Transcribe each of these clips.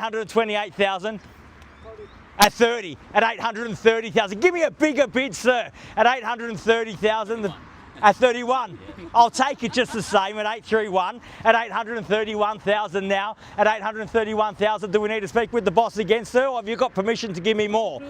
828,000. At 30, at 830,000. Give me a bigger bid, sir. At 830,000. At 31, I'll take it just the same at 831, at 831,000 now, at 831,000. Do we need to speak with the boss again, sir, or have you got permission to give me more?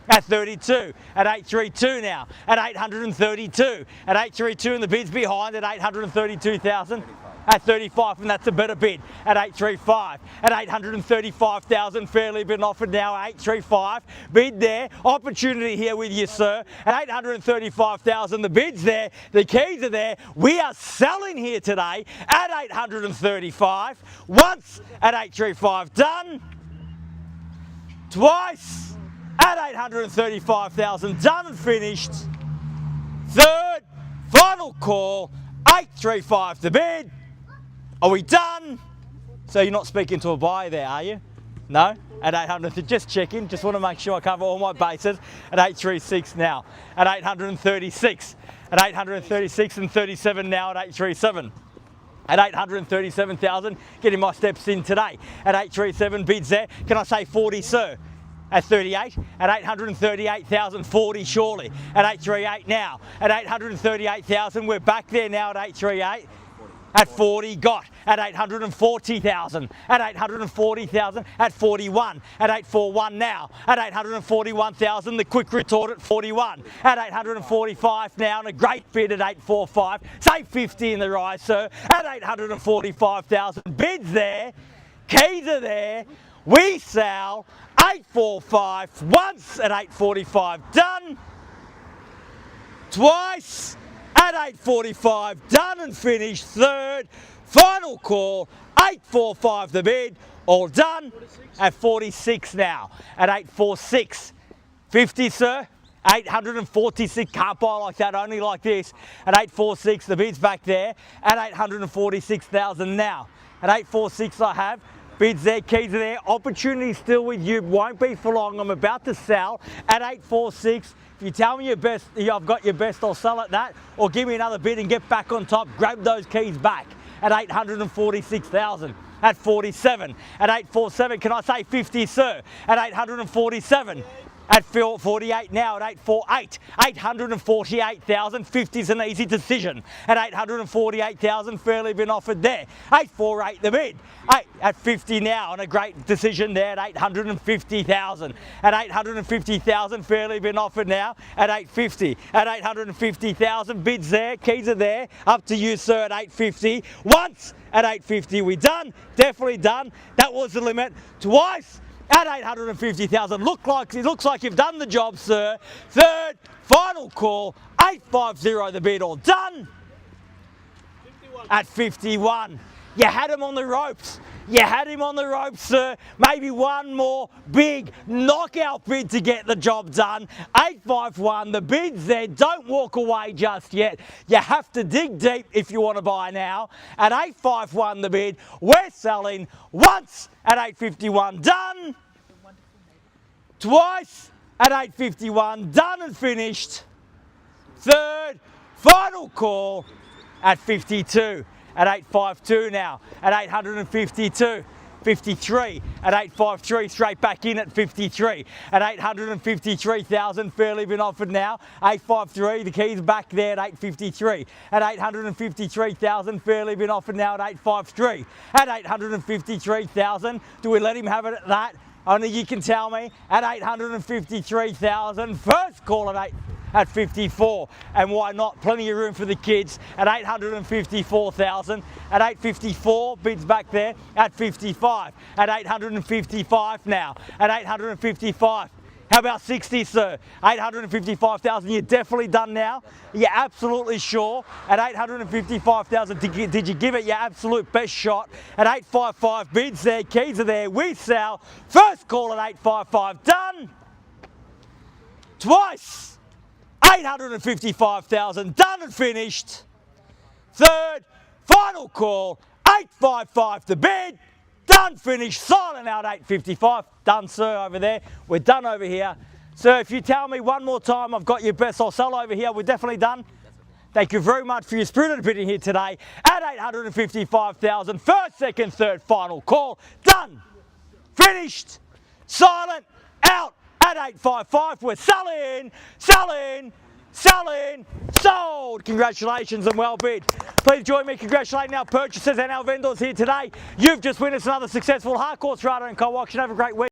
At 32, at 832 now, at 832, at 832 and the bid's behind at 832,000. At 35, and that's a better bid. At 835, at 835,000, fairly been offered now. 835, bid there. Opportunity here with you, sir. At 835,000, the bid's there. The keys are there. We are selling here today at 835. Once at 835, done. Twice at 835,000, done and finished. Third, final call. 835 the bid. Are we done? So you're not speaking to a buyer there, are you? No? At 800, just checking. Just want to make sure I cover all my bases. At 836 now. At 836. At 836 and 37 now at 837. At 837,000, getting my steps in today. At 837, bids there. Can I say 40, sir? At 38, at 838,000, 40 surely. At 838 now. At 838,000, we're back there now at 838. At 40, got. At 840,000. At 840,000. At 41. At 841 now. At 841,000. The quick retort at 41. At 845 now. And a great bid at 845. Say 50 in the rise, sir. At 845,000. Bids there. Keys are there. We sell. 845. Once at 845. Done. Twice. At 845, done and finished. Third, final call, 845 the bid, all done. 46. At 46 now, at 846. 50, sir. 846, can't buy like that, only like this. At 846, the bid's back there. At 846,000 now. At 846 I have. Bids there, keys are there, opportunity still with you, won't be for long. I'm about to sell at 846. If you tell me your best, I've got your best, I'll sell at that, or give me another bid and get back on top, grab those keys back at 846,000. At 47, at 847, can I say 50, sir? At 847. At 48 now, at 848, 848,000, 50 is an easy decision. At 848,000, fairly been offered there. 848 the bid. At 50 now, and a great decision there at 850,000. At 850,000, fairly been offered now at 850. At 850,000, bids there, keys are there. Up to you, sir, at 850. Once at 850, we done, definitely done. That was the limit. Twice. At 850,000, it looks like you've done the job, sir. Third, final call, 850 the bid, all done. 51. At 51, you had him on the ropes. You had him on the ropes, sir. Maybe one more big knockout bid to get the job done. 851, the bid's there. Don't walk away just yet. You have to dig deep if you want to buy now. At 851, the bid, we're selling once at 851, done. Twice at 851, done and finished. Third, final call at 52. At 852 now, at 852, 53, at 853, straight back in at 53, at 853,000, fairly been offered now, 853, the keys back there at 853, at 853,000, fairly been offered now at 853, at 853,000, do we let him have it at that? Only you can tell me. At 853,000, first call at 54, and why not? Plenty of room for the kids at 854,000. At 854, bids back there at 55. At 855 now. At 855. How about 60, sir? 855,000, you're definitely done now? You're absolutely sure? At 855,000, did you give it your absolute best shot? At 855, bids there, keys are there, we sell. First call at 855, done. Twice, 855,000, done and finished. Third, final call, 855 the bid. Done, finished, silent out 855. Done, sir, over there. We're done over here. Sir, if you tell me one more time I've got your best, I'll sell over here. We're definitely done. Thank you very much for your spirited bidding here today at 855,000. First, second, third, final call. Done. finished, silent, out at 855. We're selling, selling, selling, sold. Congratulations and well bid. Please join me congratulating our purchasers and our vendors here today. You've just witnessed another successful Harcourts, Rata & Co auction. Have a great week.